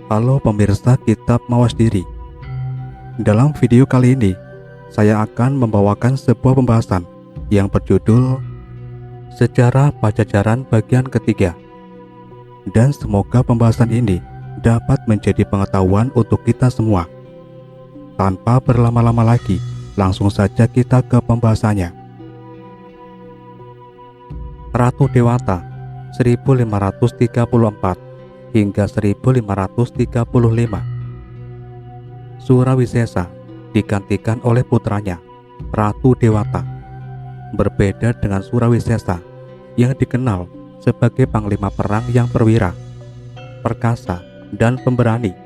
Halo pemirsa Kitab Mawas Diri. Dalam video kali ini, saya akan membawakan sebuah pembahasan yang berjudul Sejarah Pajajaran bagian ketiga. Dan semoga pembahasan ini dapat menjadi pengetahuan untuk kita semua. Tanpa berlama-lama lagi, langsung saja kita ke pembahasannya. Ratu Dewata 1534 hingga 1535. Surawisesa digantikan oleh putranya, Ratu Dewata. Berbeda dengan Surawisesa yang dikenal sebagai panglima perang yang perwira, perkasa, dan pemberani.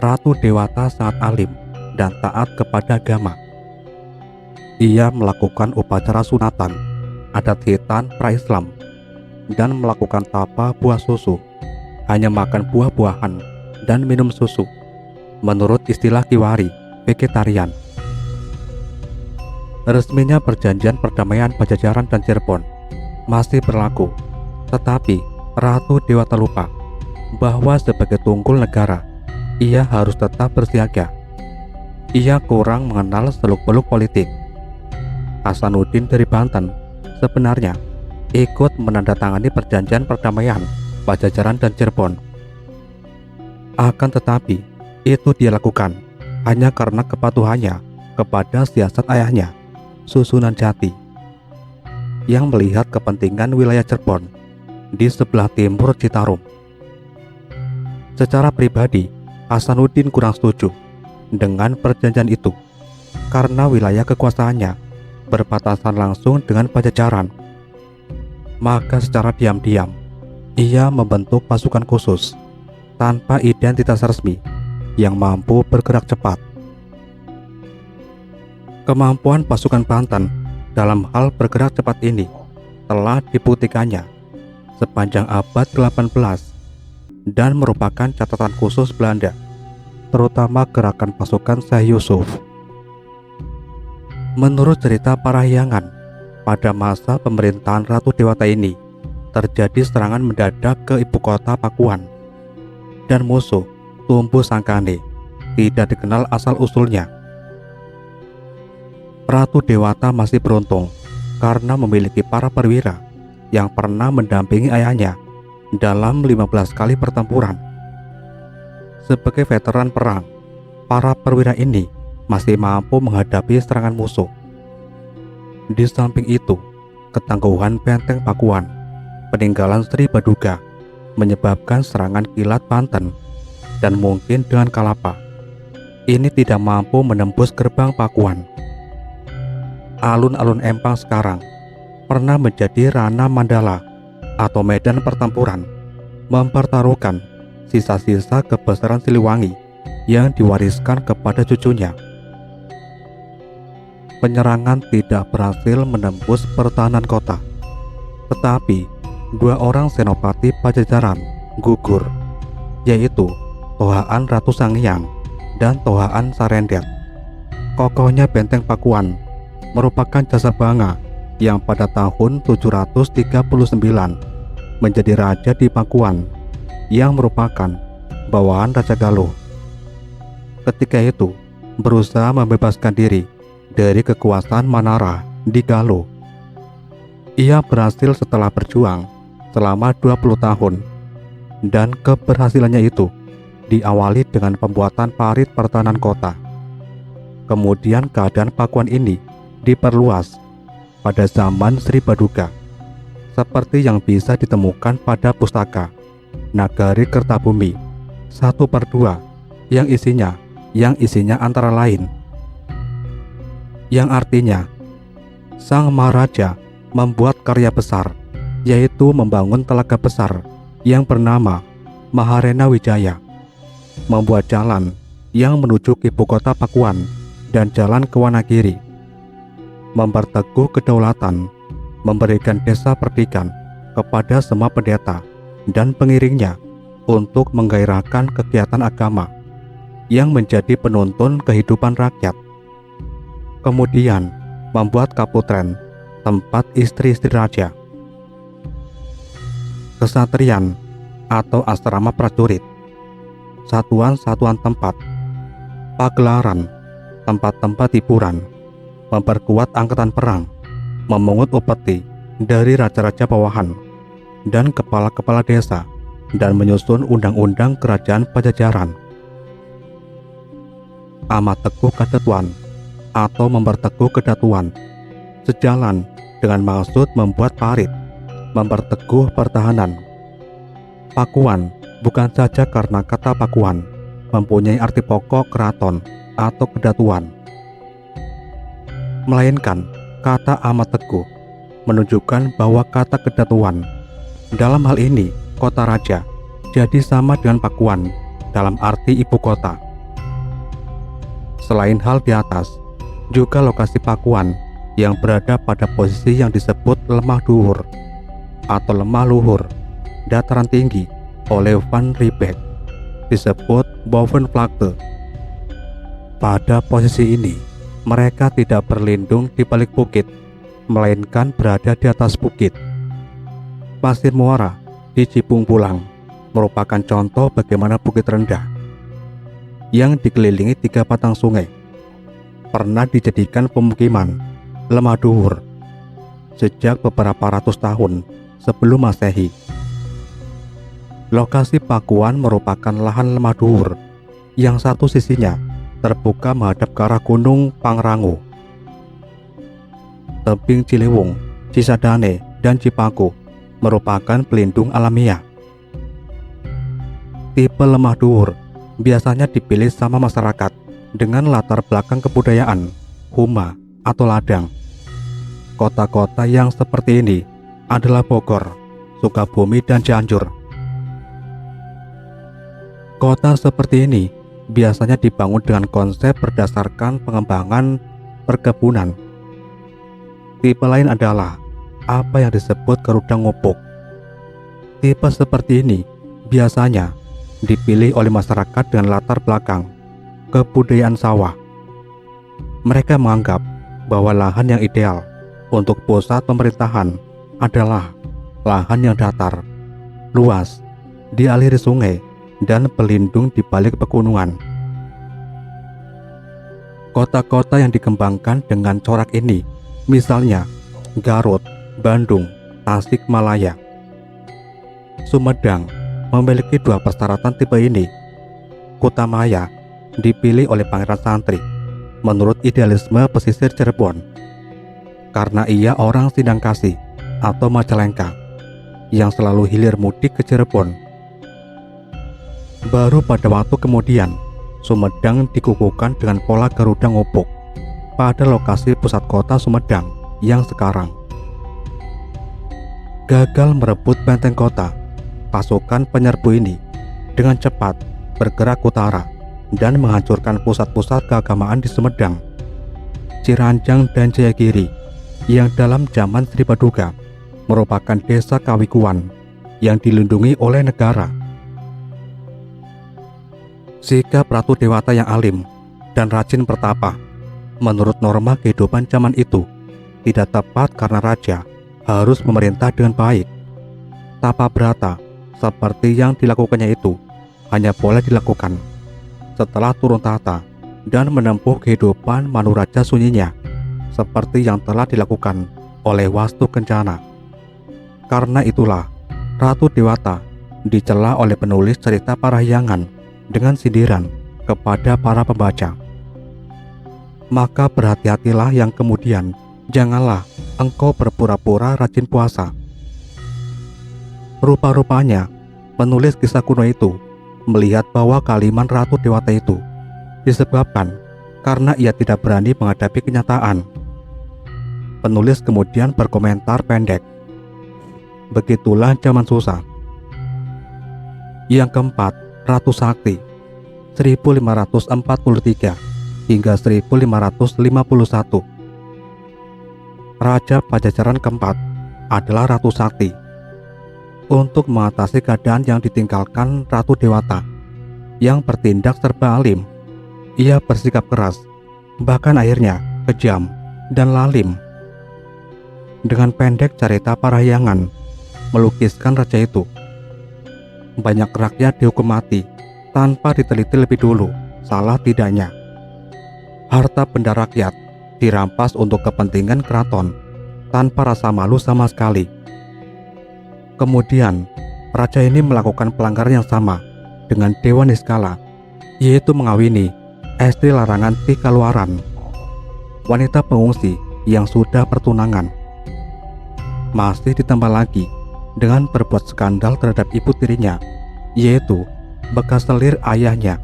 Ratu Dewata sangat alim dan taat kepada agama. Ia melakukan upacara sunatan, adat hitan pra-Islam, dan melakukan tapa buah susu, hanya makan buah-buahan dan minum susu. Menurut istilah Kiwari, vegetarian. Resminya perjanjian perdamaian Pajajaran dan Cirebon masih berlaku, tetapi Ratu Dewata lupa bahwa sebagai tunggul negara, ia harus tetap bersiaga. Ia kurang mengenal seluk-beluk politik. Hasanuddin dari Banten sebenarnya ikut menandatangani perjanjian perdamaian Pajajaran dan Cirebon. Akan tetapi, itu dia lakukan hanya karena kepatuhannya kepada siasat ayahnya, Susunan Jati, yang melihat kepentingan wilayah Cirebon di sebelah timur Citarum. Secara pribadi, Hasanuddin kurang setuju dengan perjanjian itu karena wilayah kekuasaannya berbatasan langsung dengan Pajajaran. Maka secara diam-diam ia membentuk pasukan khusus tanpa identitas resmi yang mampu bergerak cepat. Kemampuan pasukan Banten dalam hal bergerak cepat ini telah dibuktikannya sepanjang abad 18 dan merupakan catatan khusus Belanda, terutama gerakan pasukan Syekh Yusuf. Menurut cerita Parahyangan, pada masa pemerintahan Ratu Dewata ini terjadi serangan mendadak ke ibu kota Pakuan, dan musuh Tumpu Sangkane tidak dikenal asal-usulnya. Ratu Dewata masih beruntung karena memiliki para perwira yang pernah mendampingi ayahnya dalam 15 kali pertempuran. Sebagai veteran perang, para perwira ini masih mampu menghadapi serangan musuh. Di samping itu, ketangguhan benteng Pakuan, peninggalan Sri Baduga, menyebabkan serangan kilat Banten, dan mungkin dengan Kalapa ini tidak mampu menembus gerbang Pakuan. Alun-alun Empang sekarang pernah menjadi ranah Mandala atau medan pertempuran, mempertaruhkan sisa-sisa kebesaran Siliwangi yang diwariskan kepada cucunya. Penyerangan tidak berhasil menembus pertahanan kota, tetapi dua orang senopati Pajajaran gugur, yaitu Tohaan Ratu Sangiang dan Tohaan Sarendet. Kokohnya benteng Pakuan merupakan jasa Banga yang pada tahun 739 menjadi raja di Pakuan, yang merupakan bawahan Raja Galuh. Ketika itu berusaha membebaskan diri dari kekuasaan Manara di Galuh. Ia berhasil setelah berjuang selama 20 tahun, dan keberhasilannya itu diawali dengan pembuatan parit pertahanan kota. Kemudian keadaan Pakuan ini diperluas pada zaman Sri Baduga, seperti yang bisa ditemukan pada pustaka Nagari Kertabumi 1/2 yang isinya antara lain, yang artinya Sang Maharaja membuat karya besar, yaitu membangun telaga besar yang bernama Maharena Wijaya, membuat jalan yang menuju ke ibu kota Pakuan dan jalan ke Wonogiri, memperteguh kedaulatan, memberikan desa perdikan kepada semua pendeta dan pengiringnya untuk menggairahkan kegiatan agama yang menjadi penuntun kehidupan rakyat. Kemudian membuat kaputren, tempat istri-istri raja. Kesatrian atau asrama prajurit satuan-satuan tempat, pagelaran, tempat-tempat hiburan, memperkuat angkatan perang, memungut upeti dari raja-raja bawahan dan kepala-kepala desa, dan menyusun undang-undang kerajaan Pajajaran. Amat teguh ketetuan atau memperteguh kedatuan, sejalan dengan maksud membuat parit, memperteguh pertahanan. Pakuan bukan saja karena kata pakuan mempunyai arti pokok keraton atau kedatuan, melainkan kata amat teguh menunjukkan bahwa kata kedatuan, dalam hal ini kota raja, jadi sama dengan pakuan dalam arti ibu kota. Selain hal di atas, juga lokasi pakuan yang berada pada posisi yang disebut lemah duhur atau lemah luhur, dataran tinggi oleh Van Riebeeck, disebut Bovenvlakte. Pada posisi ini, mereka tidak berlindung di balik bukit, melainkan berada di atas bukit. Pasir Muara di Cipung Pulang merupakan contoh bagaimana bukit rendah yang dikelilingi 3 batang sungai pernah dijadikan pemukiman lemah duhur sejak beberapa ratus tahun sebelum Masehi. Lokasi pakuan merupakan lahan lemah duhur yang satu sisinya terbuka menghadap ke arah Gunung Pangrango. Tebing Ciliwung, Cisadane, dan Cipaku merupakan pelindung alamiah. Tipe lemah duhur biasanya dipilih sama masyarakat dengan latar belakang kebudayaan, huma, atau ladang. Kota-kota yang seperti ini adalah Bogor, Sukabumi, dan Cianjur. Kota seperti ini biasanya dibangun dengan konsep berdasarkan pengembangan perkebunan. Tipe lain adalah apa yang disebut Garuda Ngupuk. Tipe seperti ini biasanya dipilih oleh masyarakat dengan latar belakang kebudayaan sawah. Mereka menganggap bahwa lahan yang ideal untuk pusat pemerintahan adalah lahan yang datar, luas, dialiri sungai, dan pelindung di balik pegunungan. Kota-kota yang dikembangkan dengan corak ini, misalnya Garut, Bandung, Tasikmalaya, Sumedang, memiliki 2 persyaratan tipe ini. Kutamaya dipilih oleh Pangeran Santri menurut idealisme pesisir Cirebon karena ia orang Sindangkasih atau Majalengka yang selalu hilir mudik ke Cirebon. Baru pada waktu kemudian Sumedang dikukuhkan dengan pola Garuda Ngupuk pada lokasi pusat kota Sumedang yang sekarang. Gagal merebut benteng kota, pasukan penyerbu ini dengan cepat bergerak utara dan menghancurkan pusat-pusat keagamaan di Sumedang, Ciranjang, dan Jayagiri yang dalam zaman Sri Paduka merupakan desa kawikuan yang dilindungi oleh negara. Sikap Ratu Dewata yang alim dan rajin bertapa menurut norma kehidupan zaman itu tidak tepat karena raja harus memerintah dengan baik. Tapa brata seperti yang dilakukannya itu hanya boleh dilakukan setelah turun tahta dan menempuh kehidupan manuraja sunyinya seperti yang telah dilakukan oleh Wastu Kencana. Karena itulah Ratu Dewata dicela oleh penulis cerita Parahyangan dengan sindiran kepada para pembaca. Maka berhati-hatilah yang kemudian janganlah engkau berpura-pura rajin puasa. Rupa-rupanya penulis kisah kuno itu melihat bahwa kalimat Ratu Dewata itu disebabkan karena ia tidak berani menghadapi kenyataan. Penulis kemudian berkomentar pendek, begitulah zaman susah. Yang keempat, Ratu Sakti 1543 hingga 1551. Raja Pajajaran keempat adalah Ratu Sakti. Untuk mengatasi keadaan yang ditinggalkan Ratu Dewata yang bertindak serba alim, ia bersikap keras, bahkan akhirnya kejam dan lalim. Dengan pendek cerita Parahyangan melukiskan raja itu. Banyak rakyat dihukum mati tanpa diteliti lebih dulu salah tidaknya harta benda rakyat dirampas untuk kepentingan keraton tanpa rasa malu sama sekali. Kemudian, raja ini melakukan pelanggaran yang sama dengan Dewa Niskala, yaitu mengawini istri larangan di Kaluaran, wanita pengungsi yang sudah pertunangan. Masih ditambah lagi dengan berbuat skandal terhadap ibu tirinya, yaitu bekas selir ayahnya.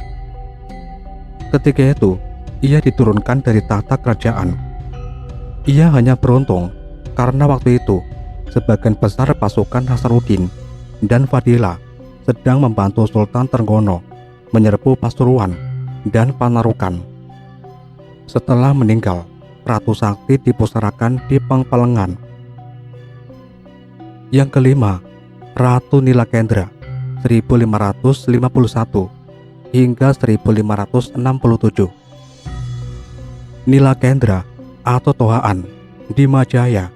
Ketika itu, ia diturunkan dari tahta kerajaan. Ia hanya beruntung karena waktu itu sebagian besar pasukan Hasanuddin dan Fadilah sedang membantu Sultan Trenggono menyerbu Pasuruan dan Panarukan. Setelah meninggal, Ratu Sakti dipusarakan di Pengpelengan. Yang kelima, Ratu Nilakendra 1551 hingga 1567. Nilakendra atau Tohaan di Majaya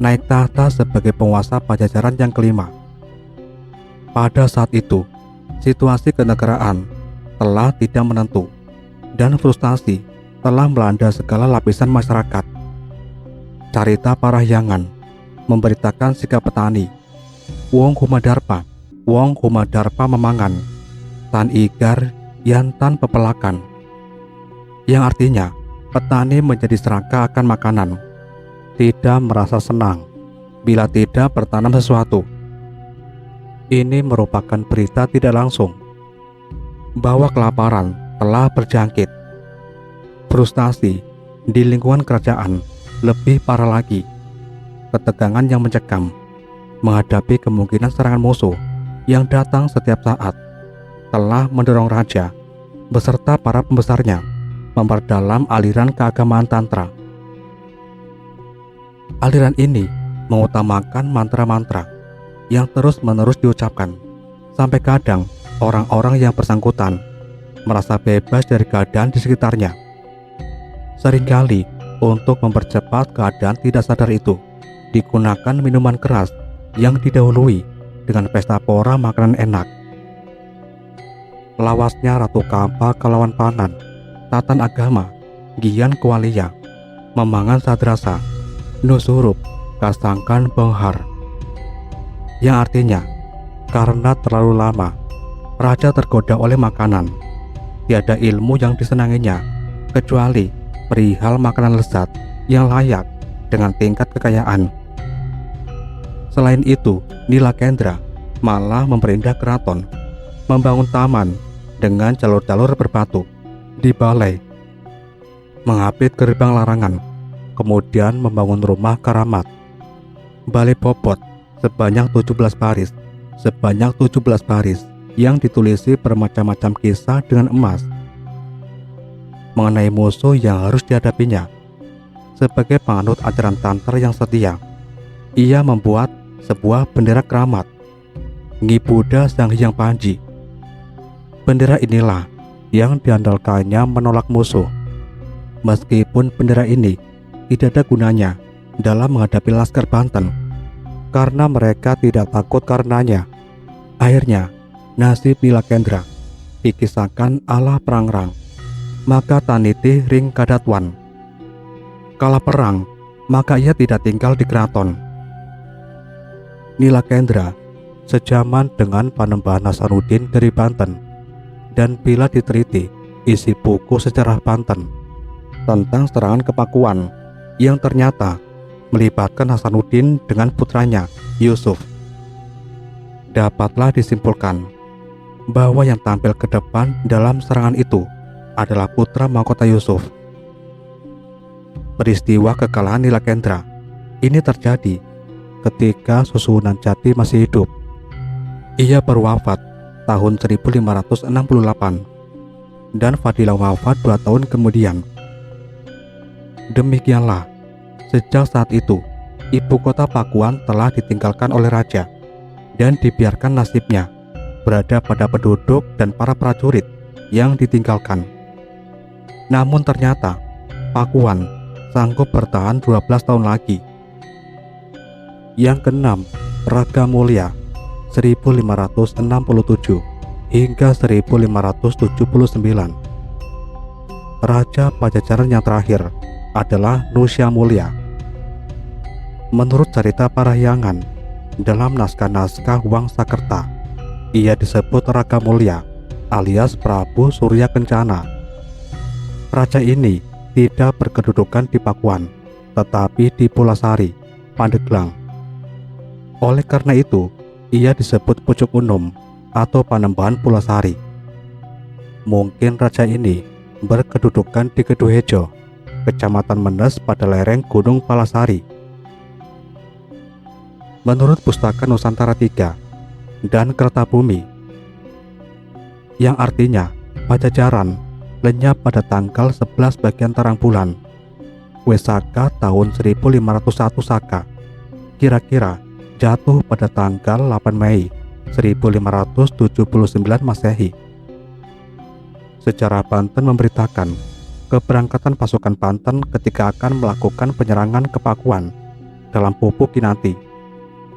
naik tahta sebagai penguasa Pajajaran yang kelima. Pada saat itu, situasi kenegaraan telah tidak menentu dan frustasi telah melanda segala lapisan masyarakat. Carita Parahyangan memberitakan sikap petani Wong Humadarpa Memangan Tan Igar Yantan Pepelakan, yang artinya petani menjadi serakah akan makanan, tidak merasa senang bila tidak bertanam sesuatu. Ini merupakan berita tidak langsung bahwa kelaparan telah berjangkit. Frustasi di lingkungan kerajaan lebih parah lagi. Ketegangan yang mencekam menghadapi kemungkinan serangan musuh yang datang setiap saat telah mendorong raja beserta para pembesarnya memperdalam aliran keagamaan Tantra. Aliran ini mengutamakan mantra-mantra yang terus-menerus diucapkan, sampai kadang orang-orang yang bersangkutan merasa bebas dari keadaan di sekitarnya. Seringkali untuk mempercepat keadaan tidak sadar itu, digunakan minuman keras yang didahului dengan pesta pora makanan enak. Lawasnya Ratu Kampa Kalawan Panan, Tatan Agama, Gian Kualia, Memangan Sadrasa, Nusurup, Kasangkan Benghar, yang artinya karena terlalu lama raja tergoda oleh makanan, tiada ilmu yang disenanginya kecuali perihal makanan lezat yang layak dengan tingkat kekayaan. Selain itu, Nilakendra malah memperindah keraton, membangun taman dengan jalur-jalur berbatu di balai, mengapit gerbang larangan, kemudian membangun rumah karamat, balai popot sebanyak 17 baris yang ditulisi bermacam-macam kisah dengan emas mengenai musuh yang harus dihadapinya. Sebagai penganut ajaran Tantra yang setia, ia membuat sebuah bendera keramat, Ngi Buddha Sang Hyang Panji. Bendera inilah yang diandalkannya menolak musuh. Meskipun bendera ini tidak ada gunanya dalam menghadapi Laskar Banten, karena mereka tidak takut karenanya. Akhirnya, nasib Nilakendra dikisahkan ala perangrang, maka taniti ring kadatwan. Kala perang, maka ia tidak tinggal di keraton. Nilakendra sejaman dengan Panembahan Hasanuddin dari Banten, dan bila diteliti isi buku sejarah Banten tentang serangan ke Pakuan yang ternyata melibatkan Hasanuddin dengan putranya Yusuf, dapatlah disimpulkan bahwa yang tampil ke depan dalam serangan itu adalah putra mahkota Yusuf. Peristiwa kekalahan Nilakendra ini terjadi ketika Susuhunan Jati masih hidup. Ia berwafat tahun 1568 dan Fadilah wafat 2 tahun kemudian. Demikianlah, sejak saat itu ibu kota Pakuan telah ditinggalkan oleh raja dan dibiarkan nasibnya berada pada penduduk dan para prajurit yang ditinggalkan. Namun ternyata Pakuan sanggup bertahan 12 tahun lagi. Yang keenam, Raga Mulia 1567 hingga 1579. Raja Pajajaran yang terakhir adalah Nusya Mulya. Menurut cerita Parahyangan, dalam naskah-naskah Wangsakerta, ia disebut Raka Mulya alias Prabu Surya Kencana. Raja ini tidak berkedudukan di Pakuan, tetapi di Pulasari, Pandeglang. Oleh karena itu, ia disebut Pucuk Unum atau Panembahan Pulasari. Mungkin raja ini berkedudukan di Keduhejo, Kecamatan Menes pada lereng Gunung Palasari. Menurut Pustaka Nusantara III dan Kertabumi, yang artinya Pajajaran lenyap pada tanggal 11 bagian terang bulan Wesaka tahun 1501 Saka, kira-kira jatuh pada tanggal 8 Mei 1579 Masehi. Sejarah Banten memberitakan keberangkatan pasukan Banten ketika akan melakukan penyerangan ke Pakuan dalam Pupuk Kinanti,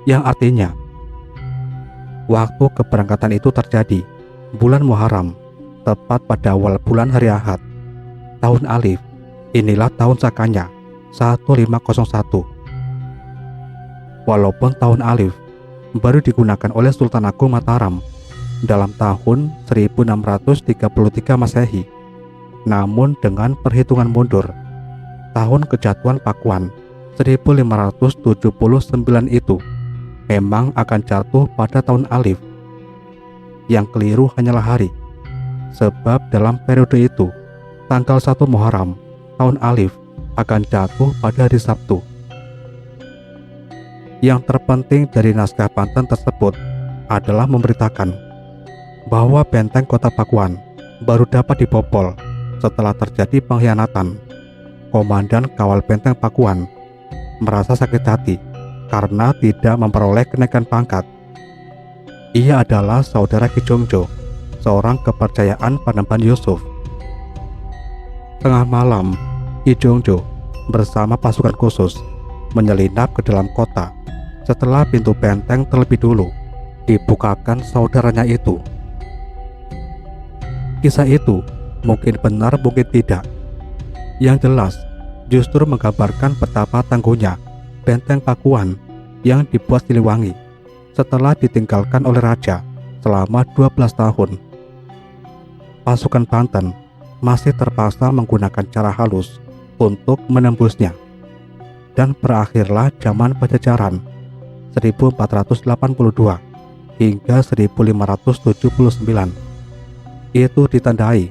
yang artinya waktu keberangkatan itu terjadi bulan Muharram, tepat pada awal bulan hari Ahad, tahun Alif. Inilah tahun Sakanya 1501. Walaupun tahun Alif baru digunakan oleh Sultan Agung Mataram dalam tahun 1633 Masehi, namun dengan perhitungan mundur, tahun kejatuhan Pakuan 1579 itu memang akan jatuh pada tahun Alif. Yang keliru hanyalah hari, sebab dalam periode itu tanggal 1 Muharram tahun Alif akan jatuh pada hari Sabtu. Yang terpenting dari naskah Banten tersebut adalah memberitakan bahwa benteng kota Pakuan baru dapat dibobol setelah terjadi pengkhianatan. Komandan kawal benteng Pakuan merasa sakit hati karena tidak memperoleh kenaikan pangkat. Ia adalah saudara Ki Jongjo, seorang kepercayaan Panembahan Yusuf. Tengah malam, Ki Jongjo bersama pasukan khusus menyelinap ke dalam kota setelah pintu benteng terlebih dulu dibukakan saudaranya itu. Kisah itu mungkin benar mungkin tidak. Yang jelas justru menggambarkan betapa tangguhnya benteng Pakuan yang dibuat Siliwangi setelah ditinggalkan oleh raja selama 12 tahun. Pasukan Banten masih terpaksa menggunakan cara halus untuk menembusnya, dan berakhirlah zaman Pajajaran 1482 hingga 1579. Itu ditandai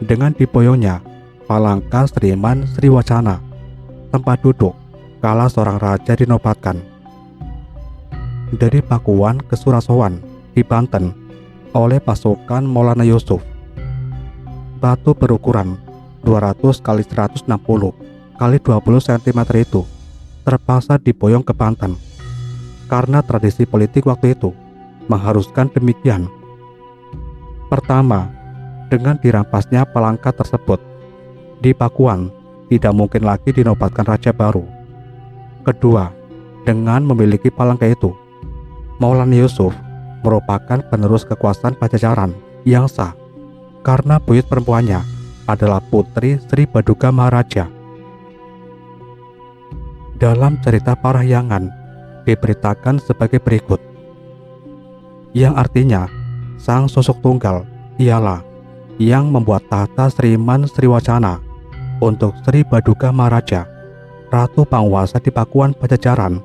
dengan diboyongnya Palangka Sriman Sriwacana, tempat duduk kala seorang raja dinobatkan. Dari Pakuan ke Surasowan di Banten oleh pasukan Maulana Yusuf. Batu berukuran 200 x 160 x 20 cm itu terpaksa diboyong ke Banten karena tradisi politik waktu itu mengharuskan demikian. Pertama, dengan dirampasnya Palangka tersebut, di Pakuan tidak mungkin lagi dinobatkan raja baru. Kedua, dengan memiliki Palangka itu, Maulana Yusuf merupakan penerus kekuasaan Pajajaran yang sah karena buyut perempuannya adalah putri Sri Baduga Maharaja. Dalam cerita Parahyangan diberitakan sebagai berikut, yang artinya sang sosok tunggal ialah yang membuat tahta Sriman Sriwacana untuk Sri Baduga Maharaja, ratu penguasa di Pakuan Pajajaran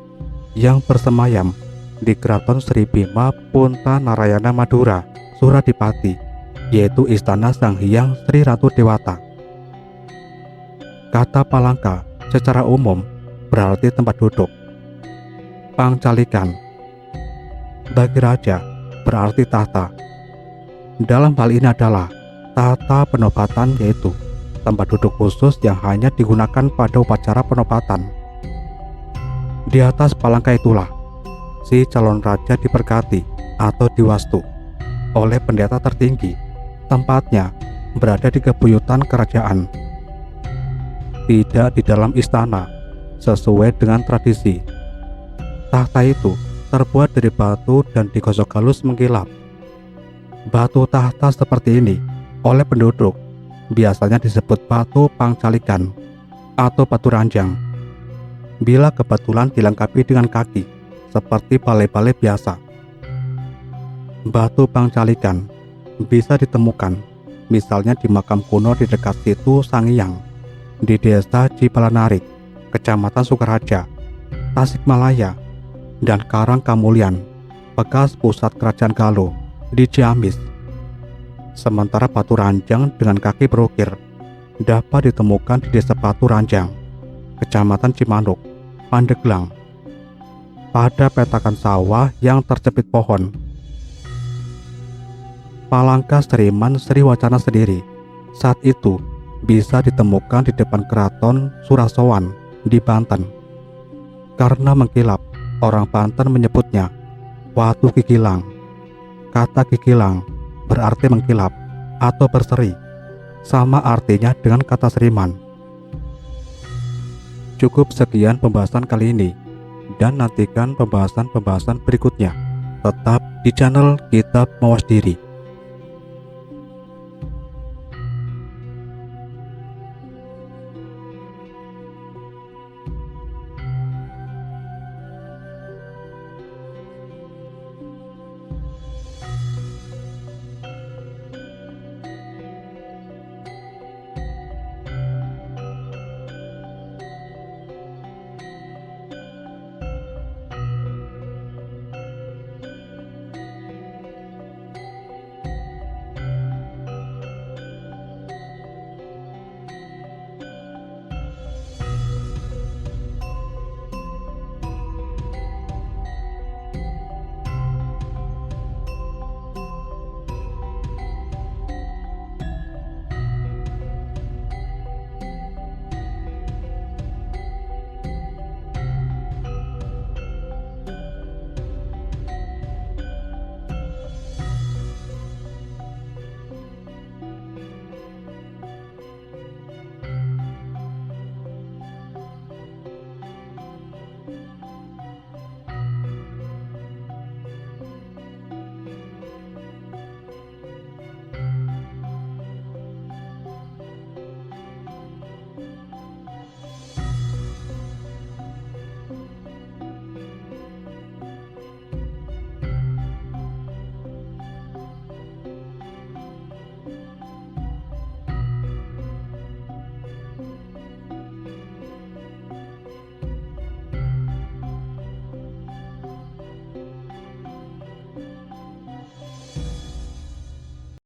yang bersemayam di Keraton Sri Bima Punta Narayana Madura, Suradipati, yaitu istana Sang Hyang Sri Ratu Dewata. Kata Palangka secara umum berarti tempat duduk. Pangcalikan bagi raja berarti tahta. Dalam hal ini adalah tahta penobatan, yaitu tempat duduk khusus yang hanya digunakan pada upacara penobatan. Di atas palangka itulah si calon raja diberkati atau diwastu oleh pendeta tertinggi. Tempatnya berada di kebuyutan kerajaan, tidak di dalam istana sesuai dengan tradisi. Tahta itu terbuat dari batu dan digosok halus mengkilap. Batu tahta seperti ini oleh penduduk biasanya disebut batu pangcalikan atau batu ranjang. Bila kebetulan dilengkapi dengan kaki seperti balai-balai biasa. Batu pangcalikan bisa ditemukan misalnya di makam kuno di dekat situ Sangiang di desa Cipalanarik, Kecamatan Sukaraja, Tasikmalaya, dan Karang Kamulian, bekas pusat kerajaan Galuh di Ciamis. Sementara batu ranjang dengan kaki berukir dapat ditemukan di desa Batu Ranjang, Kecamatan Cimanuk, Pandeglang, pada petakan sawah yang terjepit pohon. Palangka Seriman Sriwacana sendiri saat itu bisa ditemukan di depan keraton Surasowan di Banten. Karena mengkilap, orang Banten menyebutnya Watu Kikilang. Kata kikilang berarti mengkilap atau berseri, sama artinya dengan kata seriman. Cukup sekian pembahasan kali ini, dan nantikan pembahasan-pembahasan berikutnya. Tetap di channel Kitab Mawas Diri.